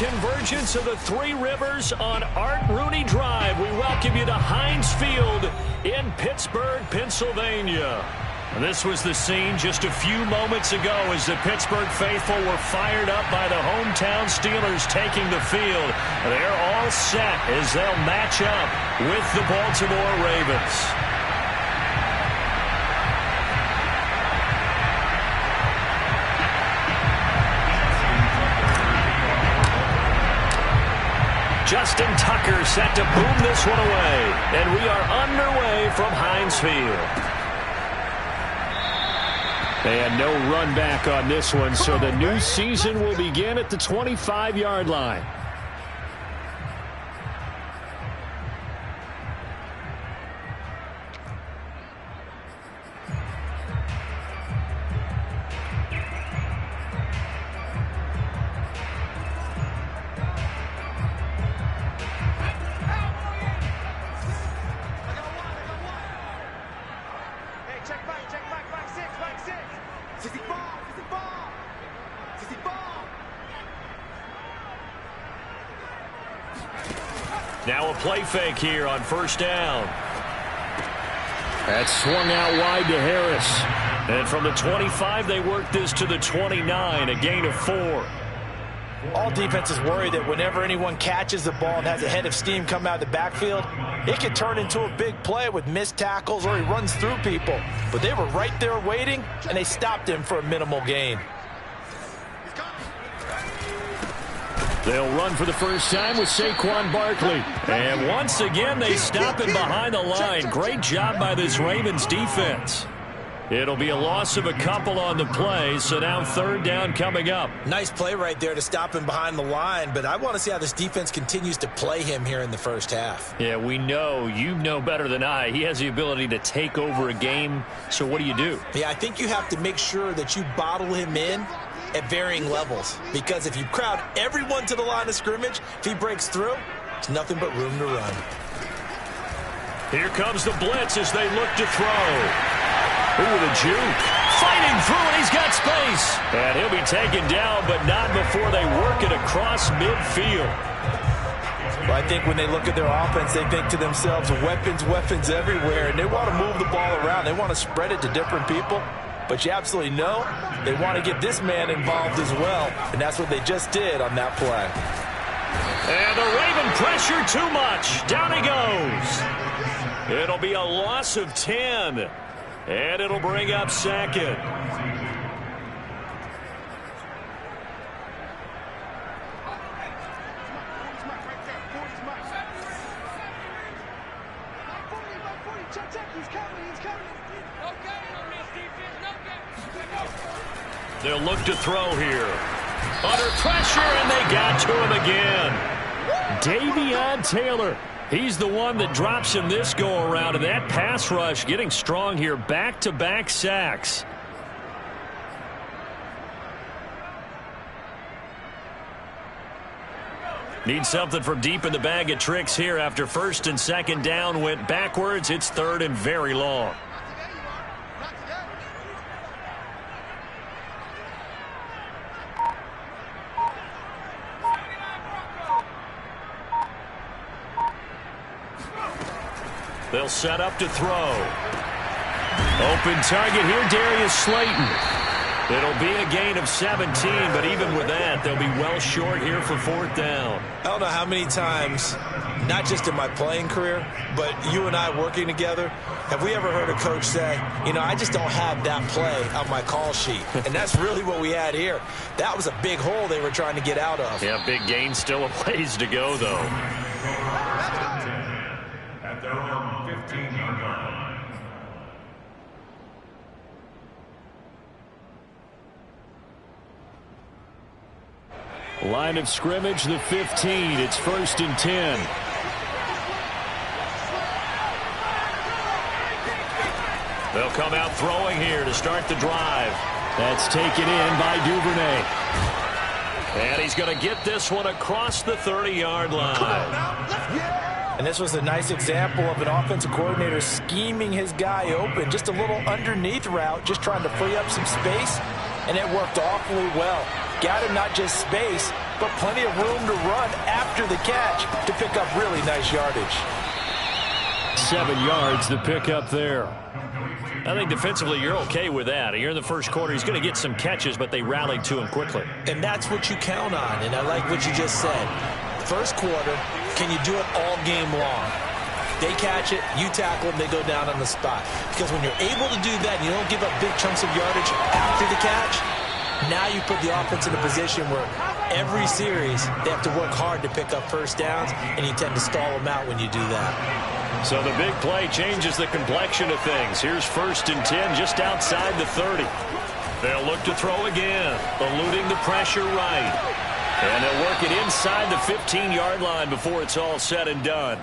convergence of the Three Rivers on Art Rooney Drive. We welcome you to Heinz Field in Pittsburgh, Pennsylvania. This was the scene just a few moments ago as the Pittsburgh faithful were fired up by the hometown Steelers taking the field. They're all set as they'll match up with the Baltimore Ravens. Justin Tucker set to boom this one away. And we are underway from Heinz Field. And no run back on this one, so the new season will begin at the 25-yard line. Now a play fake here on first down. That swung out wide to Harris. And from the 25, they work this to the 29, a gain of 4. All defenses worry that whenever anyone catches the ball and has a head of steam come out of the backfield, it could turn into a big play with missed tackles or he runs through people. But they were right there waiting, and they stopped him for a minimal gain. They'll run for the first time with Saquon Barkley. And once again, they stop him behind the line. Great job by this Ravens defense. It'll be a loss of a couple on the play, so now third down coming up. Nice play right there to stop him behind the line, but I want to see how this defense continues to play him here in the first half. Yeah, we know. You know better than I. He has the ability to take over a game, so what do you do? Yeah, I think you have to make sure that you bottle him in at varying levels, because if you crowd everyone to the line of scrimmage, if he breaks through, it's nothing but room to run. Here comes the blitz as they look to throw. Ooh, the juke. Fighting through, and he's got space. And he'll be taken down, but not before they work it across midfield. Well, I think when they look at their offense, they think to themselves, weapons everywhere, and they want to move the ball around. They want to spread it to different people. But you absolutely know they want to get this man involved as well, and that's what they just did on that play. And the Raven pressure too much. Down he goes. It'll be a loss of 10, and it'll bring up second. They'll look to throw here. Under pressure, and they got to him again. Davion Taylor. He's the one that drops him this go-around, and that pass rush getting strong here. Back-to-back sacks. Need something from deep in the bag of tricks here after first and second down went backwards. It's third and very long. They'll set up to throw. Open target here, Darius Slayton. It'll be a gain of 17, but even with that, they'll be well short here for fourth down. I don't know how many times, not just in my playing career, but you and I working together, have we ever heard a coach say, you know, I just don't have that play on my call sheet. And that's really what we had here. That was a big hole they were trying to get out of. Yeah, big gain, still a ways to go, though. At their own 15-yard line. Line of scrimmage, the 15. It's first and 10. They'll come out throwing here to start the drive. That's taken in by Duvernay. And he's going to get this one across the 30-yard line. And this was a nice example of an offensive coordinator scheming his guy open. Just a little underneath route, just trying to free up some space, and it worked awfully well. scattered not just space, but plenty of room to run after the catch to pick up really nice yardage. 7 yards to pick up there. I think defensively you're okay with that. Here in the first quarter, he's going to get some catches, but they rallied to him quickly. And that's what you count on, and I like what you just said. First quarter, can you do it all game long? They catch it, you tackle them, they go down on the spot. Because when you're able to do that and you don't give up big chunks of yardage after the catch, now you put the offense in a position where every series they have to work hard to pick up first downs, and you tend to stall them out when you do that. So the big play changes the complexion of things. Here's 1st and 10 just outside the 30. They'll look to throw again, eluding the pressure right. And they'll work it inside the 15-yard line before it's all said and done.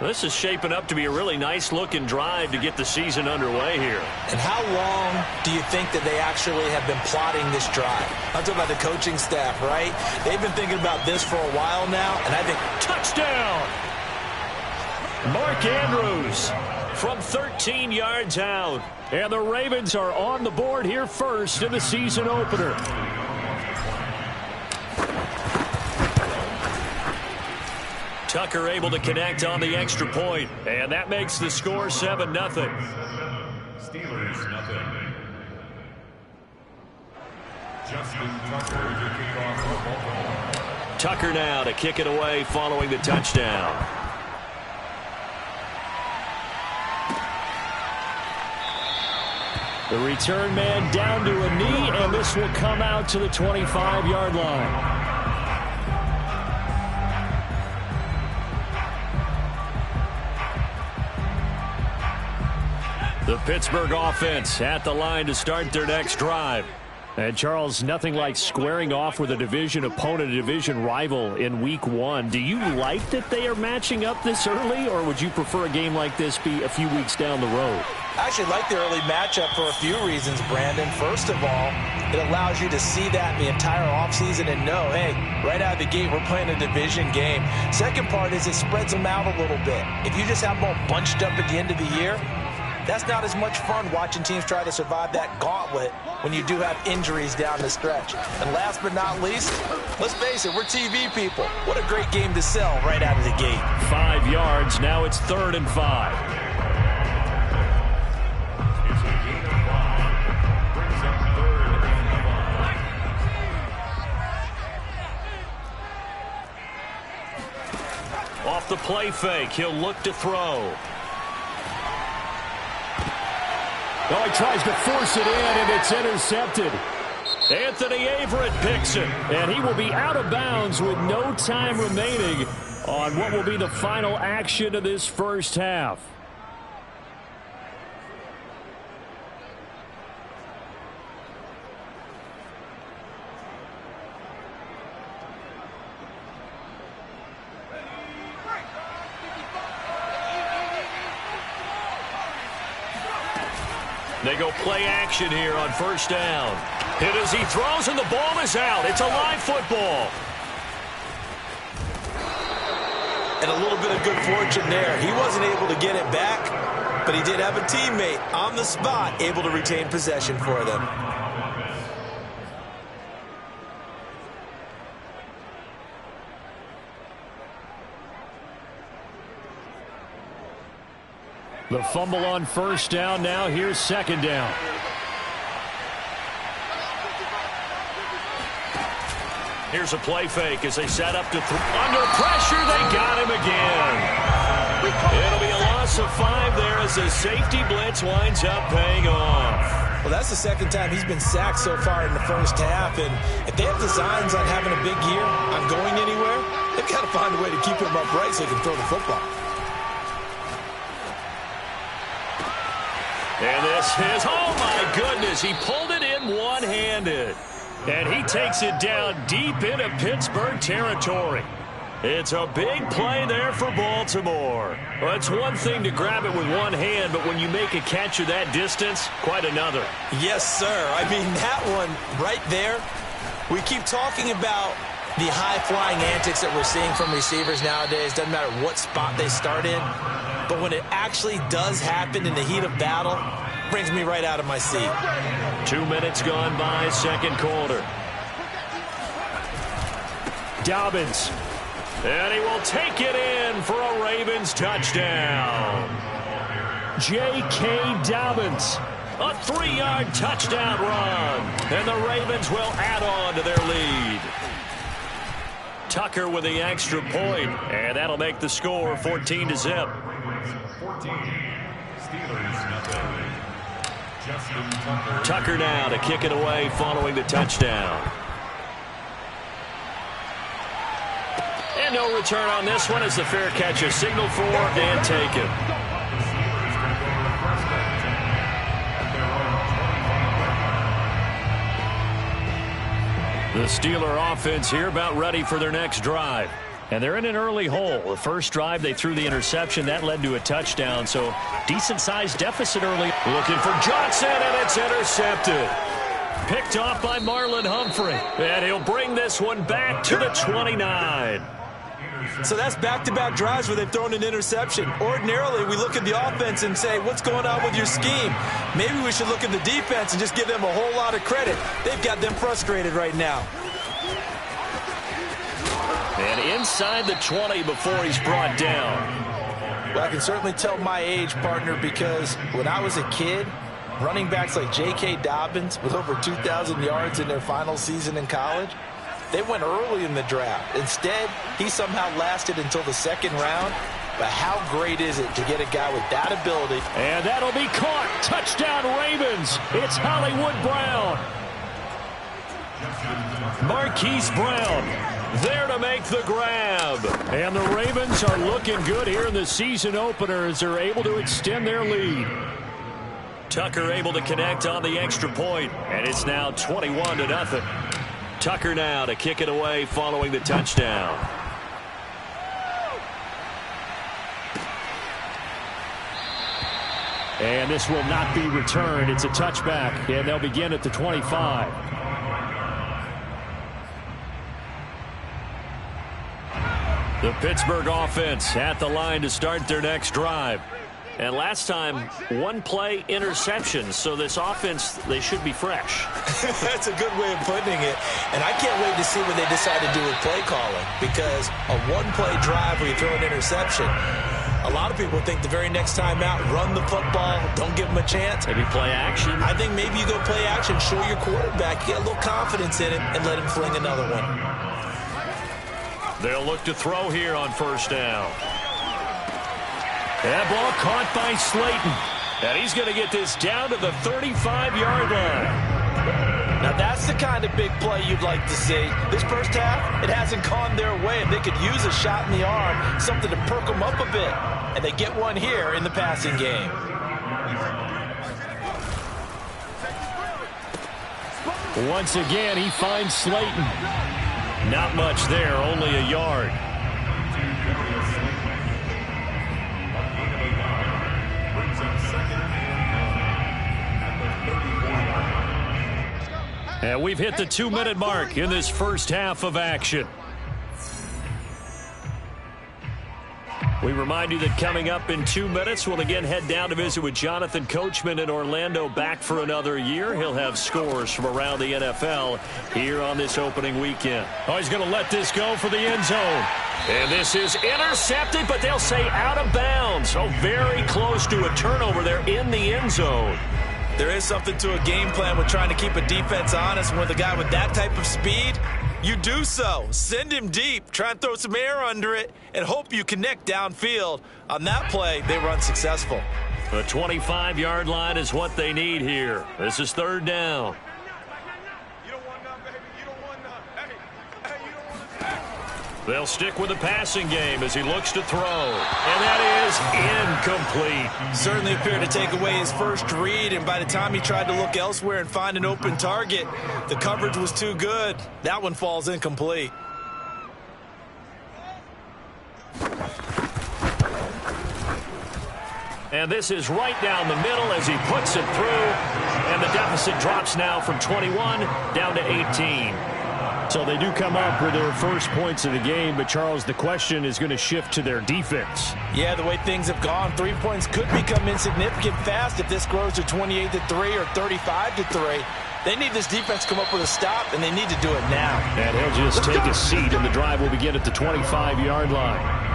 This is shaping up to be a really nice-looking drive to get the season underway here. And how long do you think that they actually have been plotting this drive? I'm talking about the coaching staff, right? They've been thinking about this for a while now, and I think touchdown! Mark Andrews from 13 yards out. And the Ravens are on the board here first in the season opener. Tucker able to connect on the extra point, and that makes the score 7-0. Steelers, nothing. Justin Tucker to kick off for Baltimore. Tucker now to kick it away following the touchdown. The return man down to a knee, and this will come out to the 25-yard line. The Pittsburgh offense at the line to start their next drive. And, Charles, nothing like squaring off with a division opponent, a division rival in Week 1. Do you like that they are matching up this early, or would you prefer a game like this be a few weeks down the road? I actually like the early matchup for a few reasons, Brandon. First of all, it allows you to see that the entire offseason and know, hey, right out of the gate, we're playing a division game. Second part is it spreads them out a little bit. If you just have them all bunched up at the end of the year, that's not as much fun watching teams try to survive that gauntlet when you do have injuries down the stretch. And last but not least, let's face it, we're TV people. What a great game to sell right out of the gate. 5 yards. Now it's 3rd and 5. It's a gain of 5. Brings up 3rd and 5. Off the play fake, he'll look to throw. Oh, he tries to force it in, and it's intercepted. Anthony Averett picks it, and he will be out of bounds with no time remaining on what will be the final action of this first half. They go play action here on first down. Hit as he throws, and the ball is out. It's a live football. And a little bit of good fortune there. He wasn't able to get it back, but he did have a teammate on the spot able to retain possession for them. The fumble on first down. Now here's second down. Here's a play fake as they set up to under pressure. They got him again. It'll be a loss of 5 there as the safety blitz winds up paying off. Well, that's the second time he's been sacked so far in the first half. And if they have designs on having a big year, on going anywhere, they've got to find a way to keep him upright so he can throw the football. And this is, oh my goodness, he pulled it in one-handed. And he takes it down deep into Pittsburgh territory. It's a big play there for Baltimore. Well, it's one thing to grab it with one hand, but when you make a catch of that distance, quite another. Yes, sir. I mean, that one right there, we keep talking about the high-flying antics that we're seeing from receivers nowadays. Doesn't matter what spot they start in. But when it actually does happen in the heat of battle, brings me right out of my seat. 2 minutes gone by, second quarter. Dobbins. And he will take it in for a Ravens touchdown. J.K. Dobbins, a 3-yard touchdown run. And the Ravens will add on to their lead. Tucker with the extra point, and that'll make the score 14-0. 14. Steelers nothing. Justin Tucker. Tucker now to kick it away following the touchdown. And no return on this one as the fair catch is signaled for and taken. The Steeler offense here about ready for their next drive. And they're in an early hole. The first drive, they threw the interception. That led to a touchdown, so decent-sized deficit early. Looking for Johnson, and it's intercepted. Picked off by Marlon Humphrey. And he'll bring this one back to the 29. So that's back-to-back drives where they've thrown an interception. Ordinarily, we look at the offense and say, what's going on with your scheme? Maybe we should look at the defense and just give them a whole lot of credit. They've got them frustrated right now. And inside the 20 before he's brought down. Well, I can certainly tell my age, partner, because when I was a kid, running backs like J.K. Dobbins with over 2,000 yards in their final season in college, they went early in the draft. Instead, he somehow lasted until the second round. But how great is it to get a guy with that ability? And that'll be caught. Touchdown, Ravens. It's Hollywood Brown. Marquise Brown there to make the grab. And the Ravens are looking good here in the season opener as they're able to extend their lead. Tucker able to connect on the extra point, and it's now 21-0. Tucker now to kick it away following the touchdown. And this will not be returned. It's a touchback, and they'll begin at the 25. The Pittsburgh offense at the line to start their next drive. And last time, one-play interception. So this offense, they should be fresh. That's a good way of putting it. And I can't wait to see what they decide to do with play calling. Because a one-play drive where you throw an interception, a lot of people think the very next time out, run the football, don't give them a chance. Maybe play action. I think maybe you go play action, show your quarterback, get a little confidence in it, and let him fling another one. They'll look to throw here on first down. That ball caught by Slayton. And he's going to get this down to the 35-yard line. Now that's the kind of big play you'd like to see. This first half, it hasn't gone their way, and they could use a shot in the arm, something to perk them up a bit. And they get one here in the passing game. Once again, he finds Slayton. Not much there, only a yard. And we've hit the 2-minute mark in this first half of action. We remind you that coming up in 2 minutes, we'll again head down to visit with Jonathan Coachman in Orlando, back for another year. He'll have scores from around the NFL here on this opening weekend. Oh, he's going to let this go for the end zone. And this is intercepted, but they'll say out of bounds. So very close to a turnover there in the end zone. There is something to a game plan with trying to keep a defense honest. With a guy with that type of speed, you do so. Send him deep, try and throw some air under it, and hope you connect downfield. On that play, they were unsuccessful. The 25-yard line is what they need here. This is third down. They'll stick with the passing game as he looks to throw. And that is incomplete. Certainly appeared to take away his first read, and by the time he tried to look elsewhere and find an open target, the coverage was too good. That one falls incomplete. And this is right down the middle as he puts it through. And the deficit drops now from 21 down to 18. So they do come up with their first points of the game, but Charles, the question is going to shift to their defense. Yeah, the way things have gone, 3 points could become insignificant fast if this grows to 28-3 or 35-3. They need this defense to come up with a stop, and they need to do it now. And he'll just take a seat, and the drive will begin at the 25-yard line.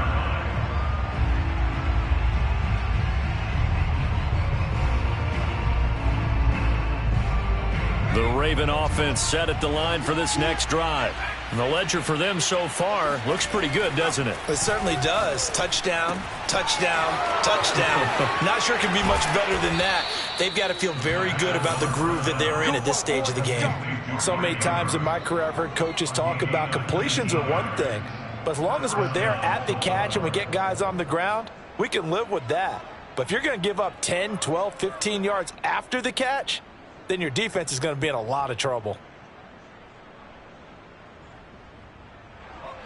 The Raven offense set at the line for this next drive. And the ledger for them so far looks pretty good, doesn't it? It certainly does. Touchdown, touchdown, touchdown. Not sure it can be much better than that. They've got to feel very good about the groove that they're in at this stage of the game. So many times in my career I've heard coaches talk about completions are one thing, but as long as we're there at the catch and we get guys on the ground, we can live with that. But if you're going to give up 10, 12, 15 yards after the catch, then your defense is going to be in a lot of trouble.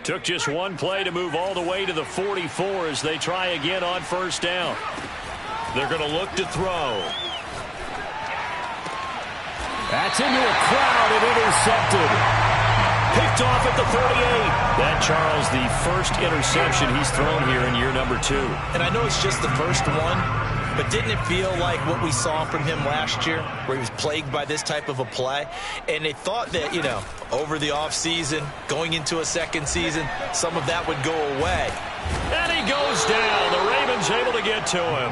Took just one play to move all the way to the 44 as they try again on first down. They're going to look to throw. That's into a crowd and intercepted. Picked off at the 38. That, Charles, the first interception he's thrown here in year number 2. And I know it's just the first one, but didn't it feel like what we saw from him last year, where he was plagued by this type of a play? And they thought that, you know, over the offseason, going into a second season, some of that would go away. And he goes down. The Ravens able to get to him.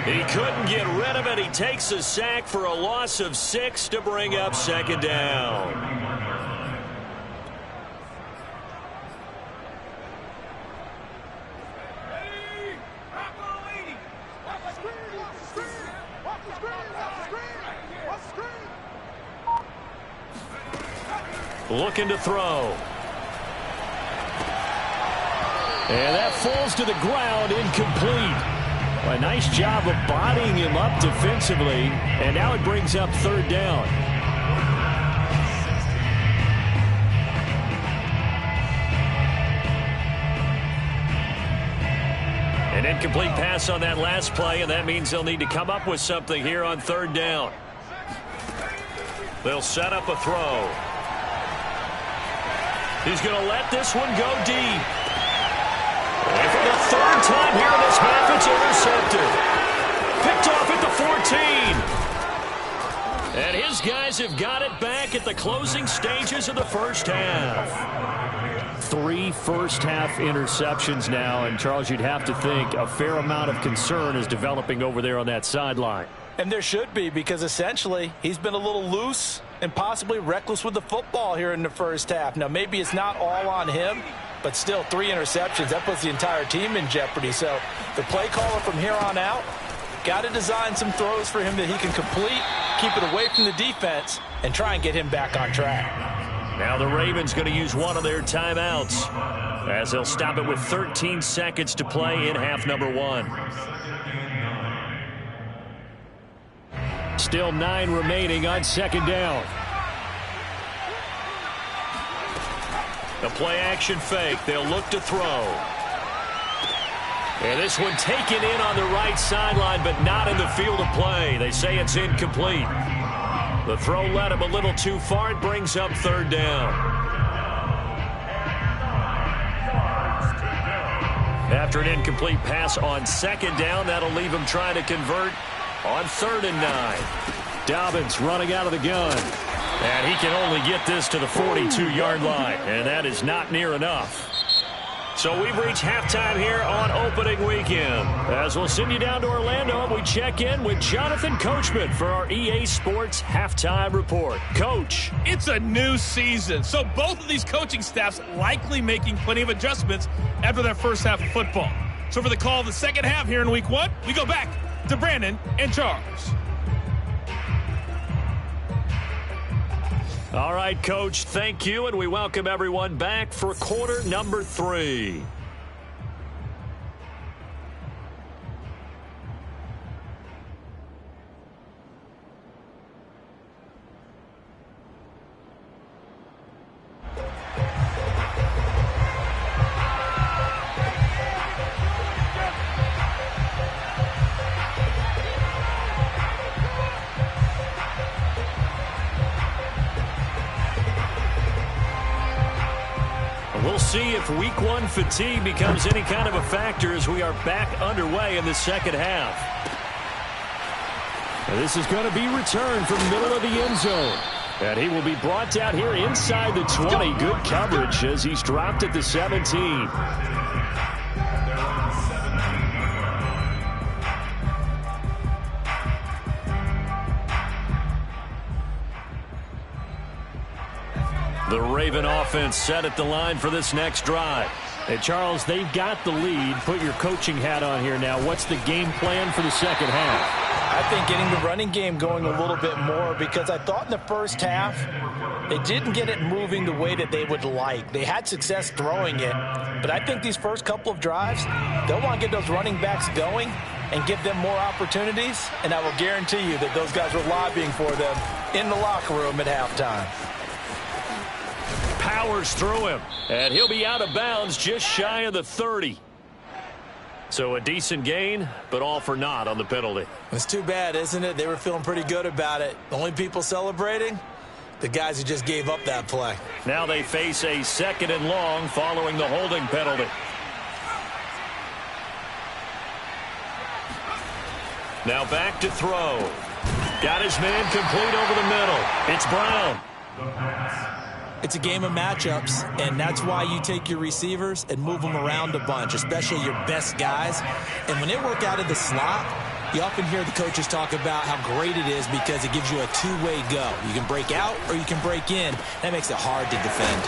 He couldn't get rid of it. He takes a sack for a loss of 6 to bring up second down. Looking to throw. And that falls to the ground, incomplete. A nice job of bodying him up defensively, and now it brings up third down. An incomplete pass on that last play, and that means they'll need to come up with something here on third down. They'll set up a throw. He's going to let this one go deep. And for the third time here in this half, it's intercepted. Picked off at the 14. And his guys have got it back at the closing stages of the first half. 3 first-half interceptions now, and Charles, you'd have to think a fair amount of concern is developing over there on that sideline. And there should be, because essentially he's been a little loose and possibly reckless with the football here in the first half. Now, maybe it's not all on him, but still 3 interceptions. That puts the entire team in jeopardy. So the play caller from here on out got to design some throws for him that he can complete, keep it away from the defense, and try and get him back on track. Now the Ravens going to use one of their timeouts as they'll stop it with 13 seconds to play in half number 1. Still 9 remaining on second down. The play action fake. They'll look to throw. And this one taken in on the right sideline, but not in the field of play. They say it's incomplete. The throw led him a little too far. It brings up third down. After an incomplete pass on second down, that'll leave him trying to convert on 3rd and 9. Dobbins running out of the gun. And he can only get this to the 42-yard line. And that is not near enough. So we've reached halftime here on opening weekend. As we'll send you down to Orlando, and we check in with Jonathan Coachman for our EA Sports Halftime Report. Coach. It's a new season, so both of these coaching staffs likely making plenty of adjustments after their first half of football. So for the call of the second half here in week 1, we go back to Brandon and Charles. All right, Coach, thank you, and we welcome everyone back for quarter number 3. We'll see if week 1 fatigue becomes any kind of a factor as we are back underway in the second half. And this is going to be returned from the middle of the end zone. And he will be brought down here inside the 20. Good coverage as he's dropped at the 17. The Raven offense set at the line for this next drive. Hey, Charles, they've got the lead. Put your coaching hat on here now. What's the game plan for the second half? I think getting the running game going a little bit more, because I thought in the first half they didn't get it moving the way that they would like. They had success throwing it, but I think these first couple of drives, they'll want to get those running backs going and give them more opportunities, and I will guarantee you that those guys were lobbying for them in the locker room at halftime. Powers through him, and he'll be out of bounds just shy of the 30. So a decent gain, but all for naught on the penalty. It's too bad, isn't it? They were feeling pretty good about it. The only people celebrating, the guys who just gave up that play. Now they face a 2nd and long following the holding penalty. Now back to throw. Got his man complete over the middle. It's Brown. It's a game of matchups, and that's why you take your receivers and move them around a bunch, especially your best guys. And when they work out of the slot, you often hear the coaches talk about how great it is because it gives you a two-way go. You can break out or you can break in. That makes it hard to defend.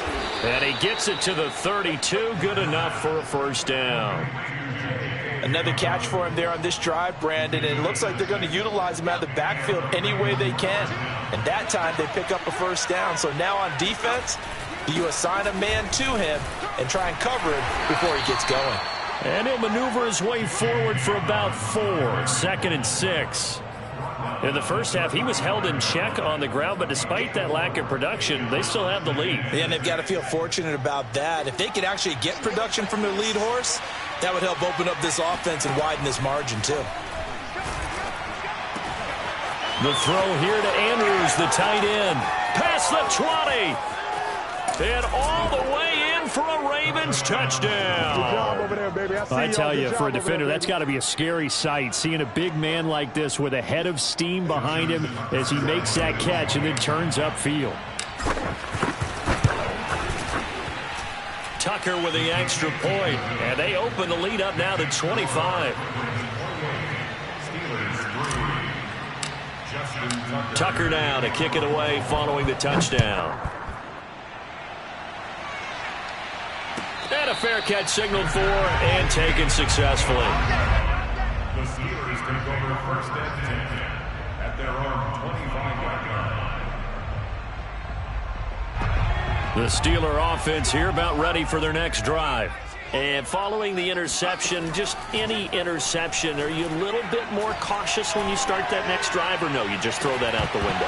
And he gets it to the 32. Good enough for a first down. Another catch for him there on this drive, Brandon, and it looks like they're going to utilize him out of the backfield any way they can. And that time they pick up a first down. So now on defense, you assign a man to him and try and cover him before he gets going. And he'll maneuver his way forward for about 4. 2nd and 6. In the first half, he was held in check on the ground, but despite that lack of production, they still have the lead. Yeah, and they've got to feel fortunate about that. If they could actually get production from their lead horse, that would help open up this offense and widen this margin, too. The throw here to Andrews, the tight end. Past the 20. And all the way in for a Ravens touchdown. Good job over there, baby. I tell you, for a defender, that's got to be a scary sight, seeing a big man like this with a head of steam behind him as he makes that catch and then turns upfield. Tucker with the extra point, and they open the lead up now to 25. Tucker now to kick it away following the touchdown. And a fair catch signaled for and taken successfully. The Steelers take over first and 10 at their own 25-yard line. The Steeler offense here about ready for their next drive. And following the interception, just any interception, are you a little bit more cautious when you start that next drive, or no, you just throw that out the window?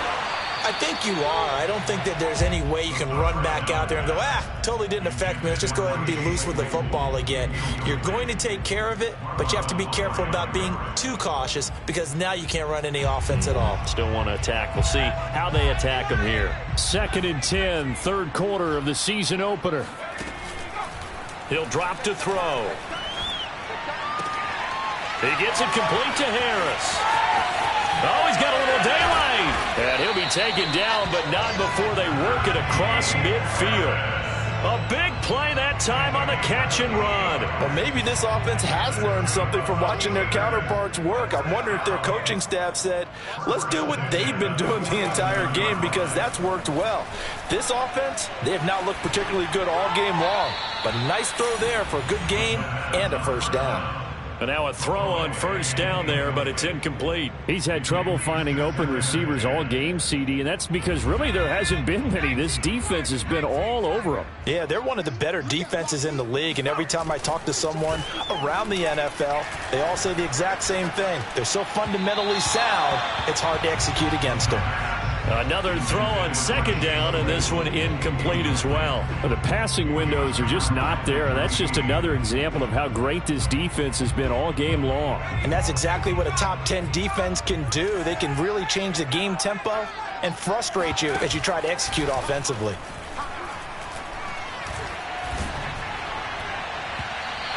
I think you are. I don't think that there's any way you can run back out there and go, totally didn't affect me. Let's just go ahead and be loose with the football again. You're going to take care of it, but you have to be careful about being too cautious because now you can't run any offense at all. Still want to attack. We'll see how they attack them here. 2nd and 10, 3rd quarter of the season opener. He'll drop to throw. He gets it complete to Harris. Oh, he's got a little daylight. And he'll be taken down, but not before they work it across midfield. A big play that time on the catch and run. Well, maybe this offense has learned something from watching their counterparts work. I'm wondering if their coaching staff said, let's do what they've been doing the entire game because that's worked well. This offense, they have not looked particularly good all game long. But a nice throw there for a good gain and a first down. And now a throw on first down there, but it's incomplete. He's had trouble finding open receivers all game, CD, and that's because really there hasn't been many. This defense has been all over them. Yeah, they're one of the better defenses in the league, and every time I talk to someone around the NFL, they all say the exact same thing. They're so fundamentally sound, it's hard to execute against them. Another throw on 2nd down, and this one incomplete as well. The passing windows are just not there, and that's just another example of how great this defense has been all game long. And that's exactly what a top 10 defense can do. They can really change the game tempo and frustrate you as you try to execute offensively.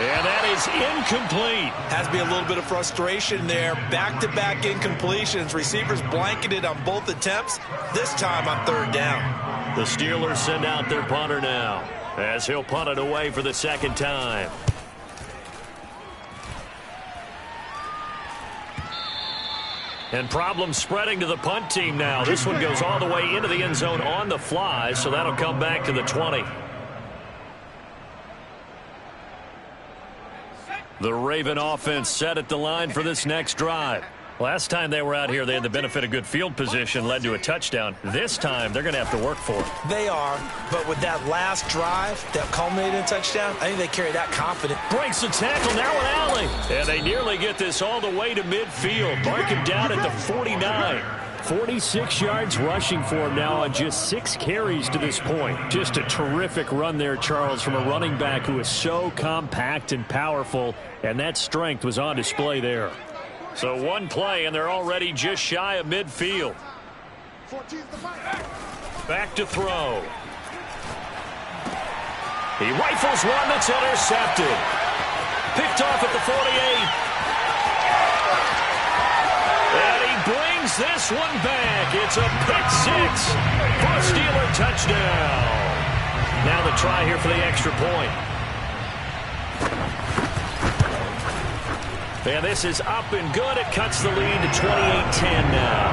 And that is incomplete. Has to be a little bit of frustration there. Back-to-back incompletions. Receivers blanketed on both attempts, this time on third down. The Steelers send out their punter now, as he'll punt it away for the second time. And problems spreading to the punt team now. This one goes all the way into the end zone on the fly, so that'll come back to the 20. The Raven offense set at the line for this next drive. Last time they were out here, they had the benefit of good field position, led to a touchdown. This time, they're going to have to work for it. They are, but with that last drive that culminated in a touchdown, I think they carry that confidence. Breaks the tackle, now an alley. And they nearly get this all the way to midfield. Mark him down at the 49. 46 yards rushing for him now on just 6 carries to this point. Just a terrific run there, Charles, from a running back who is so compact and powerful, and that strength was on display there. So one play, and they're already just shy of midfield. Back to throw. He rifles one that's intercepted. Picked off at the 48. And he brings this one back. It's a pick six for a Steeler touchdown. Now the try here for the extra point. And this is up and good. It cuts the lead to 28-10 now.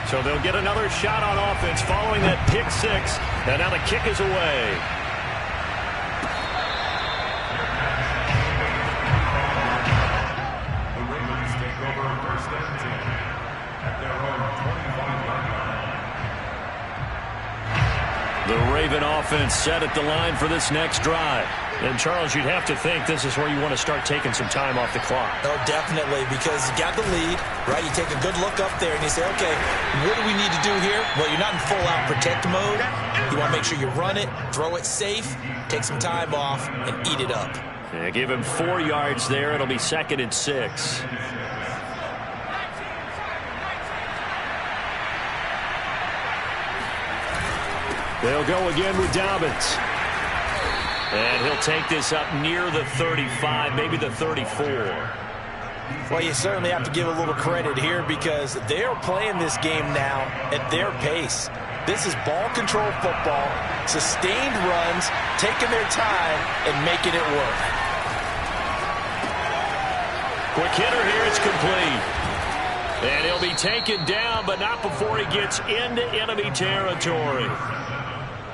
So they'll get another shot on offense following that pick six. And now the kick is away. The Ravens take over first and 10 at their own 25-yard line. The Raven offense set at the line for this next drive. And, Charles, you'd have to think this is where you want to start taking some time off the clock. Oh, definitely, because you got the lead, right? You take a good look up there and you say, okay, what do we need to do here? Well, you're not in full-out protect mode. You want to make sure you run it, throw it safe, take some time off, and eat it up. Yeah, give him 4 yards there. It'll be 2nd and 6. They'll go again with Dobbins. And he'll take this up near the 35, maybe the 34. Well, you certainly have to give a little credit here because they're playing this game now at their pace. This is ball control football, sustained runs, taking their time, and making it work. Quick hitter here, it's complete. And he'll be taken down, but not before he gets into enemy territory.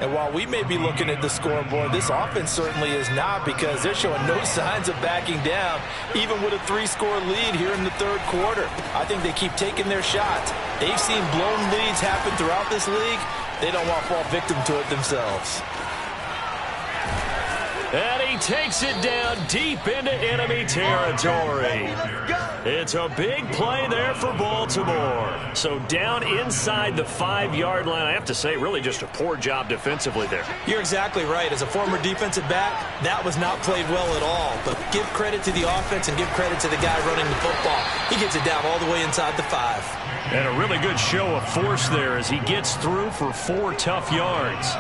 And while we may be looking at the scoreboard, this offense certainly is not because they're showing no signs of backing down, even with a 3-score lead here in the third quarter. I think they keep taking their shots. They've seen blown leads happen throughout this league. They don't want to fall victim to it themselves. And he takes it down deep into enemy territory. It's a big play there for Baltimore. So down inside the 5-yard line. I have to say, really just a poor job defensively there. You're exactly right. As a former defensive back, that was not played well at all. But give credit to the offense and give credit to the guy running the football. He gets it down all the way inside the 5. And a really good show of force there as he gets through for 4 tough yards.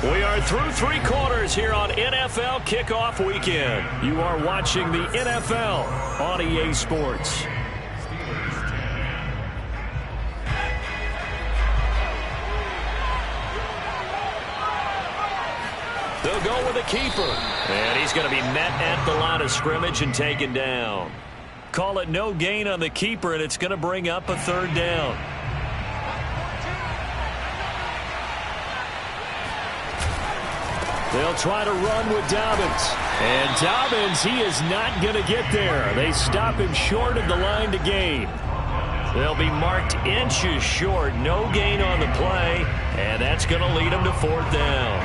We are through 3 quarters here on NFL Kickoff Weekend. You are watching the NFL on EA Sports. They'll go with a keeper. And he's going to be met at the line of scrimmage and taken down. Call it no gain on the keeper, and it's going to bring up a 3rd down. They'll try to run with Dobbins. And Dobbins, he is not going to get there. They stop him short of the line to gain. They'll be marked inches short. No gain on the play. And that's going to lead them to 4th down.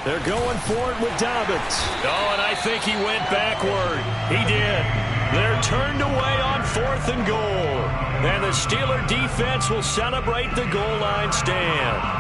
They're going for it with Dobbins. Oh, and I think he went backward. He did. They're turned away on 4th and goal. And the Steeler defense will celebrate the goal line stand.